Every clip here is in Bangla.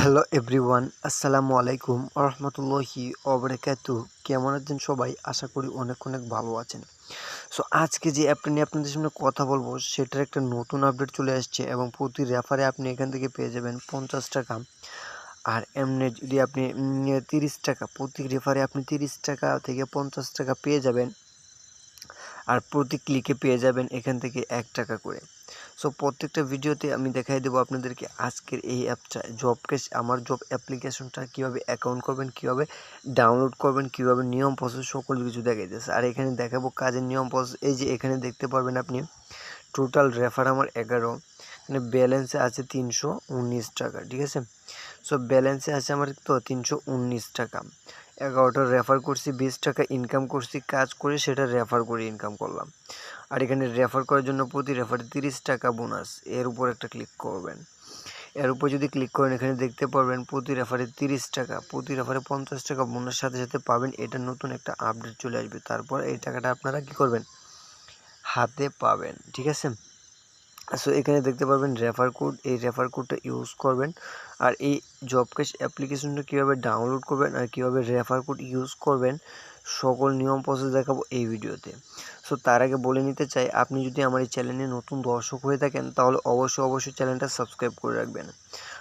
হ্যালো এভরিওয়ান, আসসালামু আলাইকুম রহমতুল্লাহি ওবারাকাতুহ। কেমন আছেন সবাই? আশা করি অনেক অনেক ভালো আছেন। সো আজকে যে অ্যাপটা নিয়ে আপনাদের সামনে কথা বলবো সেটার একটা নতুন আপডেট চলে আসছে এবং প্রতি রেফারে আপনি এখান থেকে পেয়ে যাবেন 50 টাকা। আর এমনি যদি আপনি 30 টাকা, প্রতি রেফারে আপনি 30 টাকা থেকে 50 টাকা পেয়ে যাবেন। আর প্রতি ক্লিকে পেয়ে যাবেন এখান থেকে 1 টাকা করে। সো প্রত্যেকটা ভিডিওতে আমি দেখাই দেবো আপনাদেরকে আজকের এই অ্যাপটা আমার জব অ্যাপ্লিকেশনটা কীভাবে অ্যাকাউন্ট করবেন, কীভাবে ডাউনলোড করবেন, কীভাবে নিয়ম প্রসেস সকল কিছু দেখাইতেছে। আর এখানে দেখাবো কাজের নিয়ম প্রসেস। এই যে এখানে দেখতে পারবেন আপনি টোটাল রেফার আমার 11, মানে ব্যালেন্সে আছে 319 টাকা, ঠিক আছে। সো ব্যালেন্সে আছে আমার তো 319 টাকা। 11টা রেফার করছি, 20 টাকা ইনকাম করছি, কাজ করে সেটা রেফার করে ইনকাম করলাম। আর এখানে রেফার করার জন্য প্রতি রেফারে 30 টাকা বোনাস, এর উপর একটা ক্লিক করবেন। এর উপর যদি ক্লিক করেন এখানে দেখতে পারবেন প্রতি রেফারে 30 টাকা, প্রতি রেফারে 50 টাকা বোনাস সাথে সাথে পাবেন। এটা নতুন একটা আপডেট চলে আসবে, তারপর এই টাকাটা আপনারা কি করবেন, হাতে পাবেন, ঠিক আছে। সো এখানে দেখতে পারবেন রেফার কোড, এই রেফার কোডটা ইউজ করবেন। আর এই জব ক্যাশ অ্যাপ্লিকেশনটা কীভাবে ডাউনলোড করবেন আর কীভাবে রেফার কোড ইউজ করবেন সকল নিয়ম প্রসেস দেখাবো এই ভিডিওতে। সো তার আগে বলে নিতে চাই, আপনি যদি আমার এই চ্যানেলে নতুন দর্শক হয়ে থাকেন তাহলে অবশ্যই চ্যানেলটা সাবস্ক্রাইব করে রাখবেন।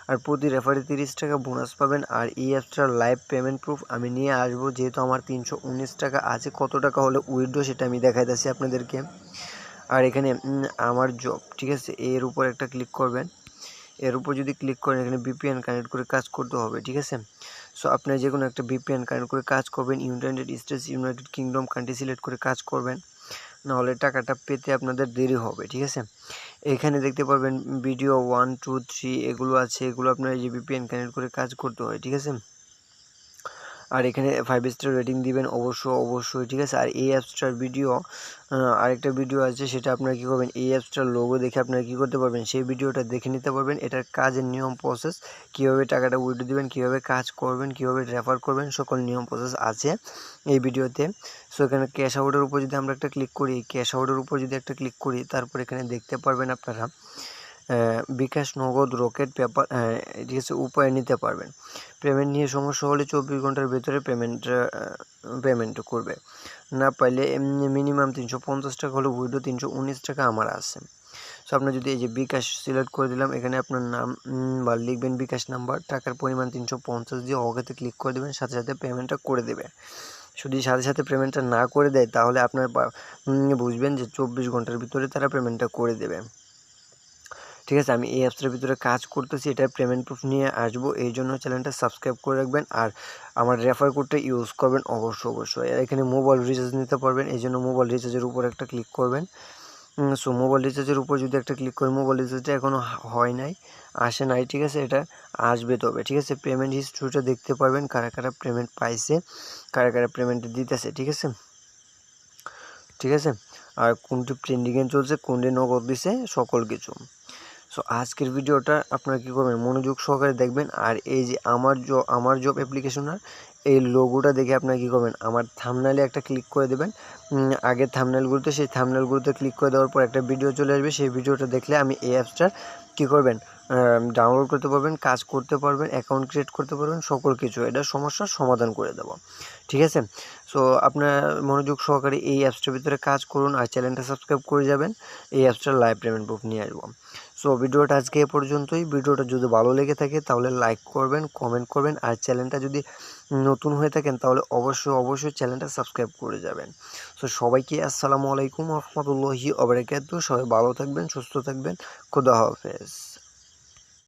আর প্রতি রেফারে 30 টাকা বোনাস পাবেন। আর এই অ্যাপটার লাইভ পেমেন্ট প্রুফ আমি নিয়ে আসবো, যেহেতু আমার 319 টাকা আছে। কত টাকা হলে উইথড্র সেটা আমি দেখাইতেছি আপনাদেরকে। আর এখানে আমার জব, ঠিক আছে, এর উপর একটা ক্লিক করবেন। এর উপর যদি ক্লিক করেন এখানে ভিপিএন কানেক্ট করে কাজ করতে হবে, ঠিক আছে। সো আপনার যে কোনো একটা ভিপিএন কানেক্ট করে কাজ করবেন। United states, United kingdom country select করে কাজ করবেন, নাহলে টাকাটা পেতে আপনাদের দেরি হবে, ঠিক আছে। এখানে দেখতে পারবেন ভিডিও 1, 2, 3 এগুলো আছে, এগুলো আপনার এই যে ভিপিএন কানেক্ট করে কাজ করতে হয়, ঠিক আছে। আর এখানে 5 স্টার রেটিং দিবেন অবশ্যই, ঠিক আছে। আর এই অ্যাপসটার ভিডিও, আরেকটা ভিডিও আছে, সেটা আপনারা কী করবেন, এই অ্যাপসটার লোগো দেখে আপনারা কী করতে পারবেন, সেই ভিডিওটা দেখে নিতে পারবেন। এটার কাজের নিয়ম প্রসেস, কীভাবে টাকাটা উইথড্র দিবেন, কীভাবে কাজ করবেন, কীভাবে রেফার করবেন, সকল নিয়ম প্রসেস আছে এই ভিডিওতে। সো এখানে ক্যাশ আউটের উপর যদি আমরা একটা ক্লিক করি, ক্যাশ আউটের উপর যদি একটা ক্লিক করি, তারপর এখানে দেখতে পারবেন আপনারা বিকাশ, নগদ, রকেট, পেপার, ঠিক আছে, উপায় নিতে পারবেন। পেমেন্ট নিয়ে সমস্যা হলে 24 ঘন্টার ভেতরে পেমেন্ট করবে। না পাইলে মিনিমাম 350 টাকা হলে উইথড্র 319 টাকা আমার আছে। সো আপনার যদি এই যে বিকাশ সিলেক্ট করে দিলাম, এখানে আপনার নাম বা লিখবেন বিকাশ নাম্বার, টাকার পরিমাণ 350 দিয়ে ওকেতে ক্লিক করে দেবেন, সাথে সাথে পেমেন্টটা করে দেবে। যদি সাথে সাথে পেমেন্টটা না করে দেয় তাহলে আপনার বুঝবেন যে 24 ঘন্টার ভিতরে তারা পেমেন্টটা করে দেবে, ঠিক আছে। আমি এই অ্যাপসটার ভিতরে কাজ করতেছি, এটা পেমেন্ট প্রুফ নিয়ে আসবো, এই জন্য চ্যানেলটা সাবস্ক্রাইব করে রাখবেন। আর আমার রেফার কোডটা ইউজ করবেন অবশ্যই। আর এখানে মোবাইল রিচার্জ নিতে পারবেন, এই জন্য মোবাইল রিচার্জের উপর একটা ক্লিক করবেন। সো মোবাইল রিচার্জের উপর যদি একটা ক্লিক করেন, মোবাইল রিচার্জটা এখনও হয় নাই, আসে নাই, ঠিক আছে, এটা আসবে তবে, ঠিক আছে। পেমেন্ট হিস্ট্রিটা দেখতে পারবেন, কারা কারা পেমেন্ট পাইছে, কারা কারা পেমেন্ট দিতেছে, ঠিক আছে। আর কোনটি ট্রেন্ডিংয়ে চলছে, কোনটি নগদ দিছে, সকল কিছু। সো আজকের ভিডিওটা আপনারা কী করবেন, মনোযোগ সহকারে দেখবেন। আর এই যে আমার জব অ্যাপ্লিকেশনের এই লোগোটা দেখে আপনারা কী করবেন, আমার থাম্বনেইলে একটা ক্লিক করে দেবেন। আগের থাম্বনেইলগুলোতে, সেই থাম্বনেইলগুলোতে ক্লিক করে দেওয়ার পর একটা ভিডিও চলে আসবে, সেই ভিডিওটা দেখলে আমি এই অ্যাপসটার কী করবেন, ডাউনলোড করতে পারবেন, কাজ করতে পারবেন, অ্যাকাউন্ট ক্রিয়েট করতে পারবেন, সকল কিছু এটার সমস্যার সমাধান করে দেবো, ঠিক আছে। সো আপনার মনোযোগ সহকারে এই অ্যাপসটার ভিতরে কাজ করুন আর চ্যানেলটা সাবস্ক্রাইব করে যাবেন। এই অ্যাপসটার লাইভ পেমেন্ট প্রুফ নিয়ে আসবো। সো ভিডিওটা আজকে এ পর্যন্তই। ভিডিওটা যদি ভালো লেগে থাকে তাহলে লাইক করবেন, কমেন্ট করবেন। আর চ্যানেলটা যদি নতুন হয়ে থাকেন তাহলে অবশ্যই চ্যানেলটা সাবস্ক্রাইব করে যাবেন। সো সবাইকে আসসালামু আলাইকুম রহমতুল্লাহি ওয়া বারাকাতুহু। সবাই ভালো থাকবেন, সুস্থ থাকবেন, খোদা হাফেজ।